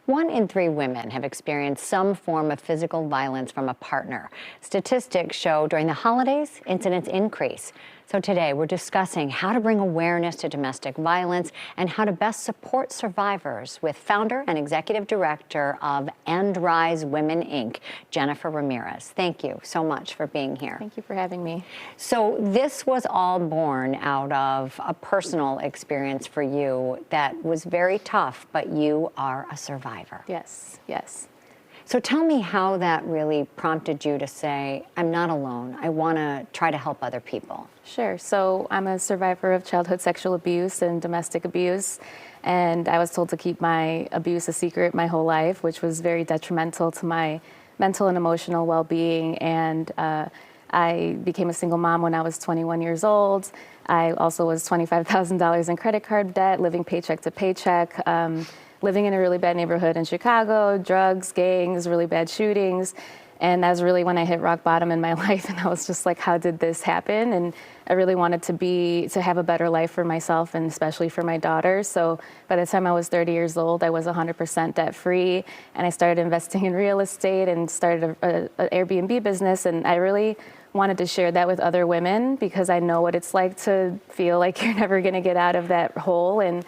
1 in 3 women have experienced some form of physical violence from a partner. Statistics show during the holidays, incidents increase. So today we're discussing how to bring awareness to domestic violence and how to best support survivors with founder and executive director of End Rise Women, Inc., Jennifer Ramirez. Thank you so much for being here. Thank you for having me. So this was all born out of a personal experience for you that was very tough, but you are a survivor. Yes, yes. So tell me how that really prompted you to say, I'm not alone. I want to try to help other people. Sure. So I'm a survivor of childhood sexual abuse and domestic abuse. And I was told to keep my abuse a secret my whole life, which was very detrimental to my mental and emotional well-being. And I became a single mom when I was 21 years old. I also was $25,000 in credit card debt, living paycheck to paycheck. Living in a really bad neighborhood in Chicago, drugs, gangs, really bad shootings. And that was really when I hit rock bottom in my life. And I was just like, how did this happen? And I really wanted to have a better life for myself and especially for my daughter. So by the time I was 30 years old, I was 100% debt free. And I started investing in real estate and started an Airbnb business. And I really wanted to share that with other women because I know what it's like to feel like you're never going to get out of that hole. And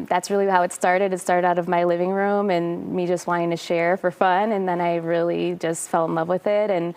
that's really how it started. It started out of my living room and me just wanting to share for fun. And then I really just fell in love with it. And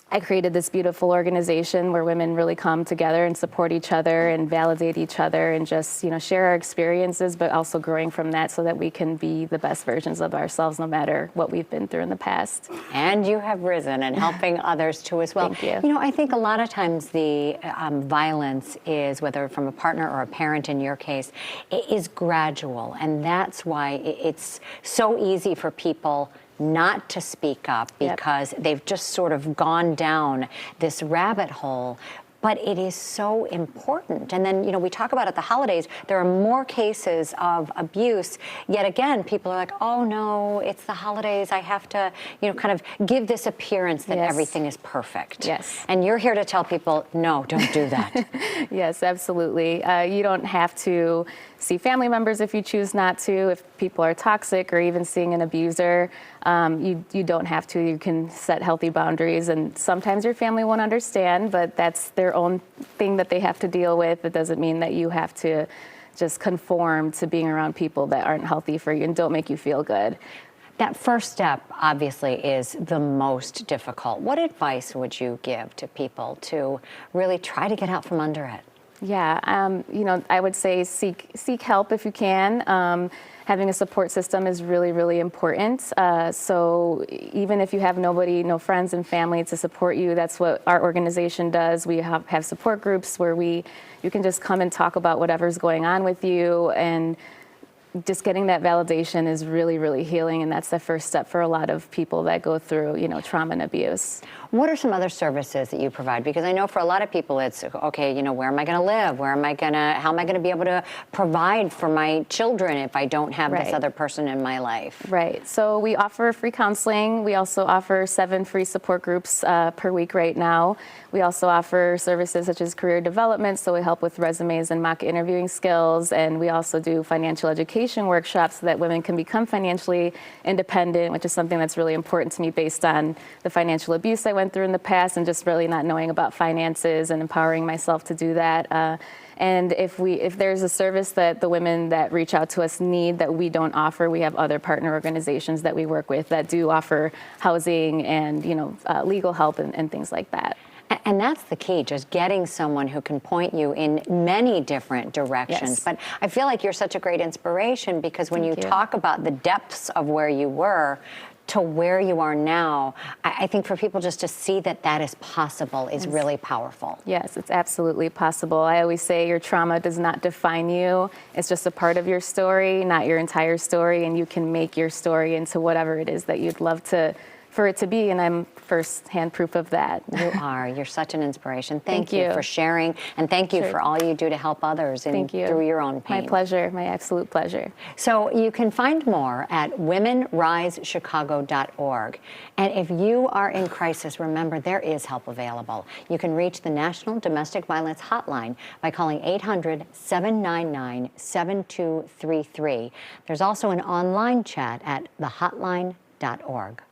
I created this beautiful organization where women really come together and support each other and validate each other and just, share our experiences, but also growing from that so that we can be the best versions of ourselves no matter what we've been through in the past. And you have risen and helping others too as well. Thank you. I think a lot of times the violence is, whether from a partner or a parent in your case, it is gradual. And that's why it's so easy for people not to speak up because they've just sort of gone down this rabbit hole. But it is so important. And then, we talk about at the holidays, there are more cases of abuse. Yet again, people are like, oh no, it's the holidays. I have to, kind of give this appearance that everything is perfect. Yes. And you're here to tell people, no, don't do that. Yes, absolutely. You don't have to see family members if you choose not to. If people are toxic or even seeing an abuser, you don't have to. You can set healthy boundaries, and sometimes your family won't understand, but that's their own thing that they have to deal with. It doesn't mean that you have to just conform to being around people that aren't healthy for you and don't make you feel good. That first step, obviously, is the most difficult. What advice would you give to people to really try to get out from under it? Yeah, I would say seek help if you can. Having a support system is really, really important. So even if you have no friends and family to support you, that's what our organization does. We have support groups where you can just come and talk about whatever's going on with you, and just getting that validation is really, really healing, and that's the first step for a lot of people that go through, trauma and abuse. What are some other services that you provide? Because I know for a lot of people it's, okay, where am I going to live? How am I going to be able to provide for my children if I don't have this other person in my life? Right. So we offer free counseling. We also offer 7 free support groups per week right now. We also offer services such as career development, so we help with resumes and mock interviewing skills, and we also do financial education workshops so that women can become financially independent, which is something that's really important to me based on the financial abuse I went through in the past and just really not knowing about finances and empowering myself to do that. And if there's a service that the women that reach out to us need that we don't offer, we have other partner organizations that we work with that do offer housing and legal help and things like that. And that's the key, just getting someone who can point you in many different directions. Yes. But I feel like you're such a great inspiration because when you talk about the depths of where you were to where you are now, I think for people just to see that that is possible is really powerful. Yes, it's absolutely possible. I always say your trauma does not define you. It's just a part of your story, not your entire story, and you can make your story into whatever it is that you'd love for it to be, and I'm first-hand proof of that. You are. You're such an inspiration. Thank Thank you you. for sharing, and thank you Sure. for all you do to help others Thank you. through your own pain. My pleasure, my absolute pleasure. So you can find more at womenrisechicago.org. And if you are in crisis, remember there is help available. You can reach the National Domestic Violence Hotline by calling 800-799-7233. There's also an online chat at thehotline.org.